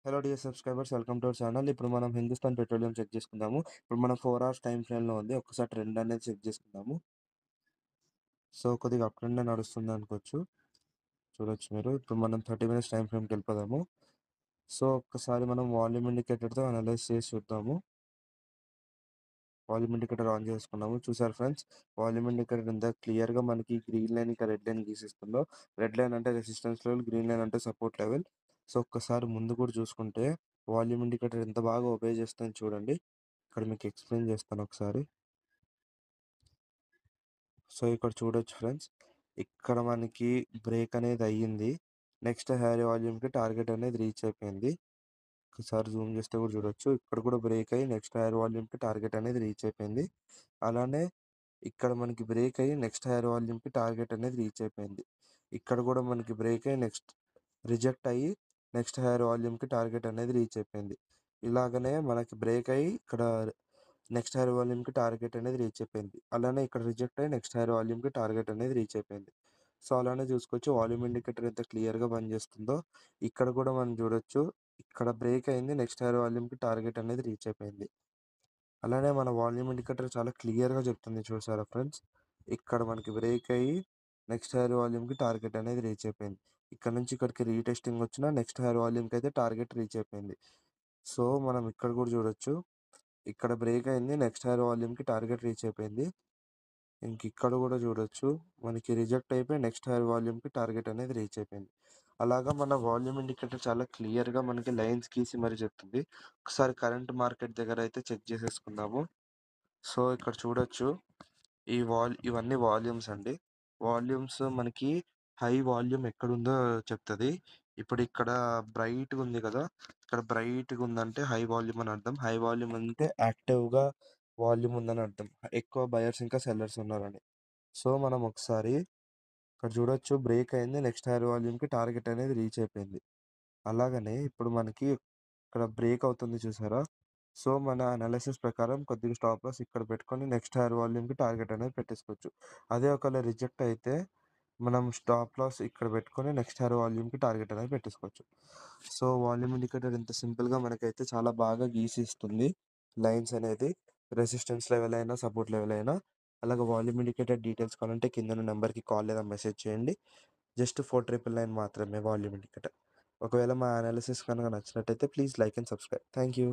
Hello dear subscribers, welcome to our channel. ఇప్పుడు మనం Hindustan petroleum check చేసుకుందాము. ఇప్పుడు మనం 4 అవర్స్ టైం ఫ్రేమ్‌లో ఉంది. ఒక్కసారి ట్రెండ్ అనేది చెక్ చేసుకుందాము. సో, కొద్దిగా అప్ ట్రెండే నడుస్తుంది అనుకోవచ్చు. చూడొచ్చు మీరు. ఇప్పుడు మనం 30 మినిట్స్ టైం ఫ్రేమ్‌కి వెళ్ళిపోదాము. సో, ఒక్కసారి మనం వాల్యూమ్ ఇండికేటర్‌తో అనలైజ్ చేసి చూద్దాము. వాల్యూమ్ ఇండికేటర్ ఆన్ చేసుకున్నాము. చూసారు ఫ్రెండ్స్, వాల్యూమ్ ఇండికేటర్ ఎంత క్లియర్‌గా మనకి గ్రీన్ లైన్ ఇంకా రెడ్ లైన్ గీసిస్తుందో. రెడ్ లైన్ అంటే రెసిస్టెన్స్ లెవెల్, గ్రీన్ లైన్ అంటే సపోర్ట్ లెవెల్. సో, ఒక్కసారి ముందు కూడా చూసుకుంటే వాల్యూమ్ ఇండికేటర్ ఎంత బాగా ఒబే చేస్తుందో చూడండి. ఇక్కడ మీకు ఎక్స్ప్లెయిన్ చేస్తాను ఒకసారి. సో, ఇక్కడ చూడొచ్చు ఫ్రెండ్స్, ఇక్కడ మనకి బ్రేక్ అనేది అయ్యింది. నెక్స్ట్ హైయర్ వాల్యూమ్‌కి టార్గెట్ అనేది రీచ్ అయిపోయింది. ఒకసారి జూమ్ చేస్తే కూడా చూడొచ్చు. ఇక్కడ కూడా బ్రేక్ అయ్యి నెక్స్ట్ హైయర్ వాల్యూమ్‌కి టార్గెట్ అనేది రీచ్ అయిపోయింది. అలానే ఇక్కడ మనకి బ్రేక్ అయ్యి నెక్స్ట్ హైయర్ వాల్యూమ్‌కి టార్గెట్ అనేది రీచ్ అయిపోయింది. ఇక్కడ కూడా మనకి బ్రేక్ అయ్యి నెక్స్ట్ రిజెక్ట్ అయ్యి నెక్స్ట్ హైయర్ వాల్యూమ్‌కి టార్గెట్ అనేది రీచ్ అయిపోయింది. ఇలాగనే మనకి బ్రేక్ అయ్యి ఇక్కడ నెక్స్ట్ హైయర్ వాల్యూమ్‌కి టార్గెట్ అనేది రీచ్ అయిపోయింది. అలానే ఇక్కడ రిజెక్ట్ అయ్యి నెక్స్ట్ హైయర్ వాల్యూమ్‌కి టార్గెట్ అనేది రీచ్ అయిపోయింది. సో, అలానే చూసుకోవచ్చు వాల్యూమ్ ఇండికేటర్ ఎంత క్లియర్‌గా పనిచేస్తుందో. ఇక్కడ కూడా మనం చూడొచ్చు. ఇక్కడ బ్రేక్ అయింది. నెక్స్ట్ హైయర్ వాల్యూమ్‌కి టార్గెట్ అనేది రీచ్ అయిపోయింది. అలానే మన వాల్యూమ్ ఇండికేటర్ చాలా క్లియర్‌గా చెప్తుంది చూసారా ఫ్రెండ్స్. ఇక్కడ మనకి బ్రేక్ అయ్యి నెక్స్ట్ హైయర్ వాల్యూమ్‌కి టార్గెట్ అనేది రీచ్ అయిపోయింది. ఇక్కడ నుంచి ఇక్కడికి రీటెస్టింగ్ వచ్చినా నెక్స్ట్ హైయర్ వాల్యూమ్‌కి అయితే టార్గెట్ రీచ్ అయిపోయింది. సో, మనం ఇక్కడ కూడా చూడొచ్చు. ఇక్కడ బ్రేక్ అయింది. నెక్స్ట్ హైయర్ వాల్యూమ్‌కి టార్గెట్ రీచ్ అయిపోయింది. ఇక్కడ కూడా చూడొచ్చు. మనకి రిజెక్ట్ అయిపోయి నెక్స్ట్ హైయర్ వాల్యూమ్‌కి టార్గెట్ అనేది రీచ్ అయిపోయింది. అలాగా మన వాల్యూమ్ ఇండికేటర్ చాలా క్లియర్‌గా మనకి లైన్స్ గీసి మరి చెప్తుంది. ఒకసారి కరెంట్ మార్కెట్ దగ్గర అయితే చెక్ చేసేసుకుందాము. సో, ఇక్కడ చూడొచ్చు. ఇవన్నీ వాల్యూమ్స్ అండి. వాల్యూమ్స్ మనకి హై వాల్యూమ్ ఎక్కడుందో చెప్తది. ఇప్పుడు ఇక్కడ బ్రైట్‌గా ఉంది కదా! ఇక్కడ బ్రైట్‌గా ఉందంటే హై వాల్యూమ్ అని అర్థం. హై వాల్యూమ్ అంటే యాక్టివ్‌గా వాల్యూమ్ ఉందని అర్థం. ఎక్కువ బయర్స్ ఇంకా సెల్లర్స్ ఉన్నారని. సో, మనం ఒకసారి ఇక్కడ చూడొచ్చు, బ్రేక్ అయింది. నెక్స్ట్ హైయర్ వాల్యూమ్‌కి టార్గెట్ అనేది రీచ్ అయిపోయింది. అలాగనే ఇప్పుడు మనకి ఇక్కడ బ్రేక్ అవుతుంది చూసారా? సో, మన అనాలిసిస్ ప్రకారం కొద్దిగా స్టాప్ లాస్ ఇక్కడ పెట్టుకొని నెక్స్ట్ హైయర్ వాల్యూమ్‌కి టార్గెట్ అనేది పెట్టేసుకోవచ్చు. అదే ఒకవేళ రిజెక్ట్ అయితే మనం స్టాప్ లాస్ ఇక్కడ పెట్టుకొని నెక్స్ట్ హైయర్ వాల్యూమ్‌కి టార్గెట్ అనేది పెట్టేసుకోవచ్చు. సో, వాల్యూమ్ ఇండికేటర్ ఇంత సింపుల్‌గా మనకైతే చాలా బాగా గీసి ఇస్తుంది. లైన్స్ అనేది రెసిస్టెన్స్ లెవెల్ అయినా, సపోర్ట్ లెవెల్ అయినా. అలాగే వాల్యూమ్ ఇండికేటర్ డీటెయిల్స్ కావాలంటే కిందున్న నంబర్‌కి కాల్ లేదా మెసేజ్ చేయండి. జస్ట్ 4999 మాత్రమే వాల్యూమ్ ఇండికేటర్. ఒకవేళ మా అనాలిసిస్ కనుక నచ్చినట్టయితే please like and subscribe. Thank you.